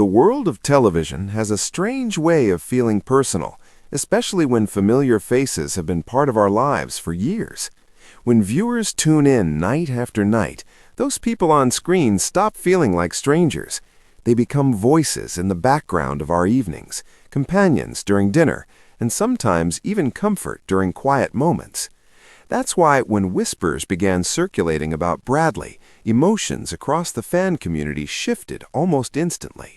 The world of television has a strange way of feeling personal, especially when familiar faces have been part of our lives for years. When viewers tune in night after night, those people on screen stop feeling like strangers. They become voices in the background of our evenings, companions during dinner, and sometimes even comfort during quiet moments. That's why when whispers began circulating about Bradley, emotions across the fan community shifted almost instantly.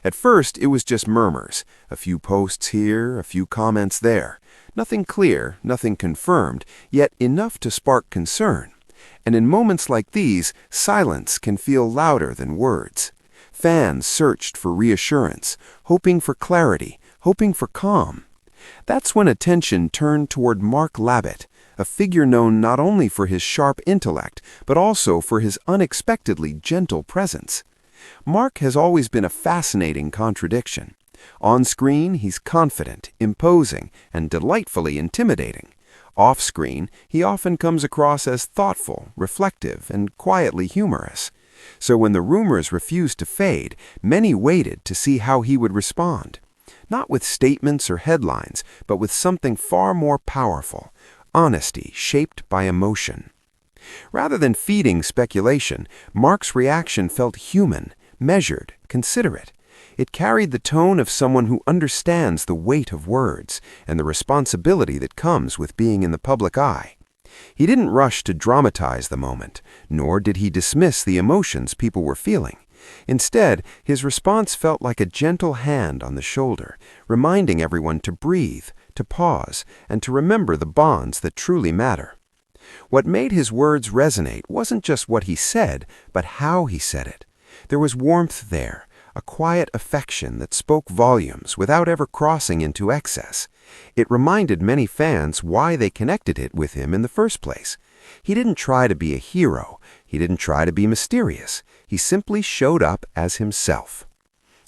At first, it was just murmurs, a few posts here, a few comments there. Nothing clear, nothing confirmed, yet enough to spark concern. And in moments like these, silence can feel louder than words. Fans searched for reassurance, hoping for clarity, hoping for calm. That's when attention turned toward Mark Labbett, a figure known not only for his sharp intellect, but also for his unexpectedly gentle presence. Mark has always been a fascinating contradiction. On screen, he's confident, imposing, and delightfully intimidating. Off-screen, he often comes across as thoughtful, reflective, and quietly humorous. So when the rumors refused to fade, many waited to see how he would respond. Not with statements or headlines, but with something far more powerful: honesty shaped by emotion. Rather than feeding speculation, Mark's reaction felt human, measured, considerate. It carried the tone of someone who understands the weight of words and the responsibility that comes with being in the public eye. He didn't rush to dramatize the moment, nor did he dismiss the emotions people were feeling. Instead, his response felt like a gentle hand on the shoulder, reminding everyone to breathe, to pause, and to remember the bonds that truly matter. What made his words resonate wasn't just what he said, but how he said it. There was warmth there, a quiet affection that spoke volumes without ever crossing into excess. It reminded many fans why they connected it with him in the first place. He didn't try to be a hero. He didn't try to be mysterious. He simply showed up as himself.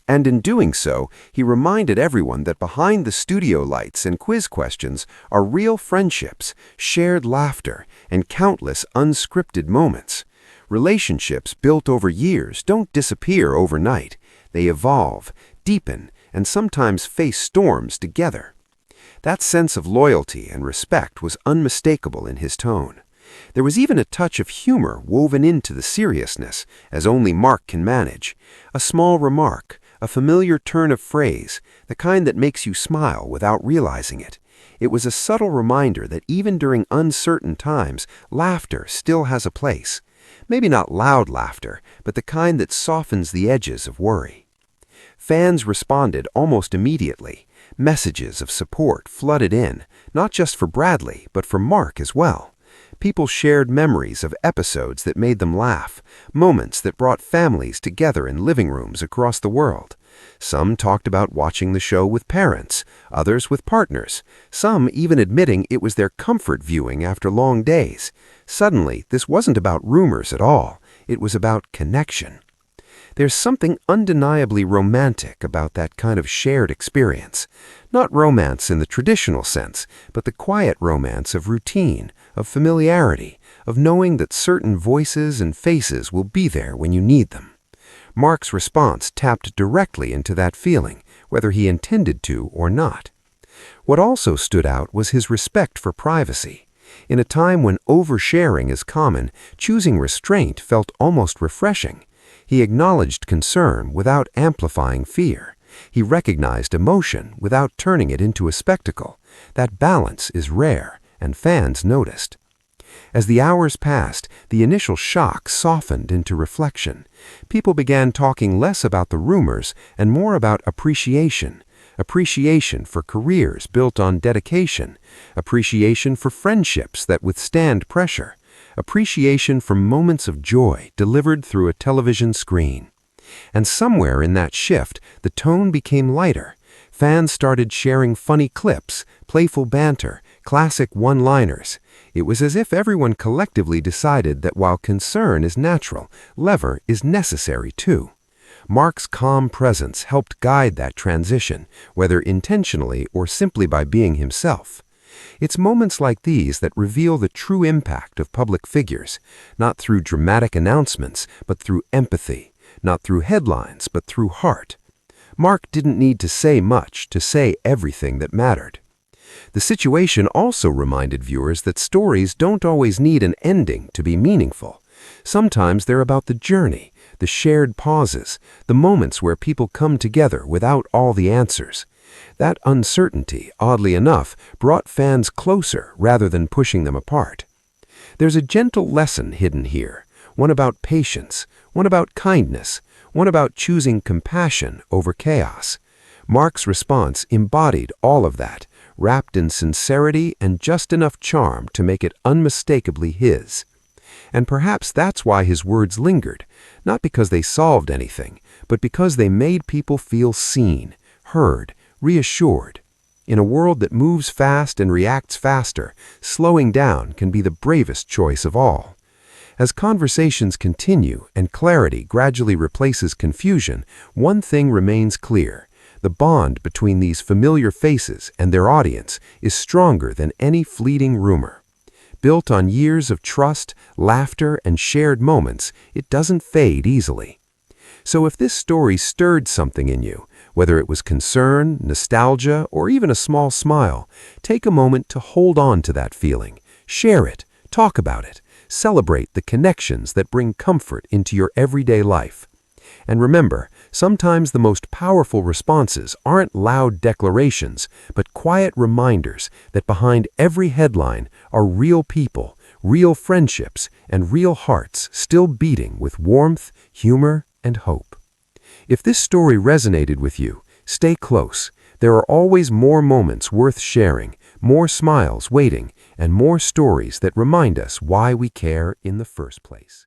And in doing so, he reminded everyone that behind the studio lights and quiz questions are real friendships, shared laughter, and countless unscripted moments. Relationships built over years don't disappear overnight. They evolve, deepen, and sometimes face storms together. That sense of loyalty and respect was unmistakable in his tone. There was even a touch of humor woven into the seriousness, as only Mark can manage. A small remark, a familiar turn of phrase, the kind that makes you smile without realizing it. It was a subtle reminder that even during uncertain times, laughter still has a place. Maybe not loud laughter, but the kind that softens the edges of worry. Fans responded almost immediately. Messages of support flooded in, not just for Bradley, but for Mark as well. People shared memories of episodes that made them laugh, moments that brought families together in living rooms across the world. Some talked about watching the show with parents, others with partners, some even admitting it was their comfort viewing after long days. Suddenly, this wasn't about rumors at all. It was about connection. There's something undeniably romantic about that kind of shared experience. Not romance in the traditional sense, but the quiet romance of routine, of familiarity, of knowing that certain voices and faces will be there when you need them. Mark's response tapped directly into that feeling, whether he intended to or not. What also stood out was his respect for privacy. In a time when oversharing is common, choosing restraint felt almost refreshing. He acknowledged concern without amplifying fear. He recognized emotion without turning it into a spectacle. That balance is rare, and fans noticed. As the hours passed, the initial shock softened into reflection. People began talking less about the rumors and more about appreciation. Appreciation for careers built on dedication. Appreciation for friendships that withstand pressure. Appreciation for moments of joy delivered through a television screen. And somewhere in that shift, the tone became lighter. Fans started sharing funny clips, playful banter, classic one-liners. It was as if everyone collectively decided that while concern is natural, lever is necessary too. Mark's calm presence helped guide that transition, whether intentionally or simply by being himself. It's moments like these that reveal the true impact of public figures, not through dramatic announcements, but through empathy, not through headlines, but through heart. Mark didn't need to say much to say everything that mattered. The situation also reminded viewers that stories don't always need an ending to be meaningful. Sometimes they're about the journey, the shared pauses, the moments where people come together without all the answers. That uncertainty, oddly enough, brought fans closer rather than pushing them apart. There's a gentle lesson hidden here, one about patience, one about kindness, one about choosing compassion over chaos. Mark's response embodied all of that, wrapped in sincerity and just enough charm to make it unmistakably his. And perhaps that's why his words lingered, not because they solved anything, but because they made people feel seen, heard, reassured. In a world that moves fast and reacts faster, slowing down can be the bravest choice of all. As conversations continue and clarity gradually replaces confusion, one thing remains clear. The bond between these familiar faces and their audience is stronger than any fleeting rumor. Built on years of trust, laughter, and shared moments, it doesn't fade easily. So if this story stirred something in you, whether it was concern, nostalgia, or even a small smile, take a moment to hold on to that feeling. Share it, talk about it, celebrate the connections that bring comfort into your everyday life. And remember, sometimes the most powerful responses aren't loud declarations, but quiet reminders that behind every headline are real people, real friendships, and real hearts still beating with warmth, humor, and hope. If this story resonated with you, stay close. There are always more moments worth sharing, more smiles waiting, and more stories that remind us why we care in the first place.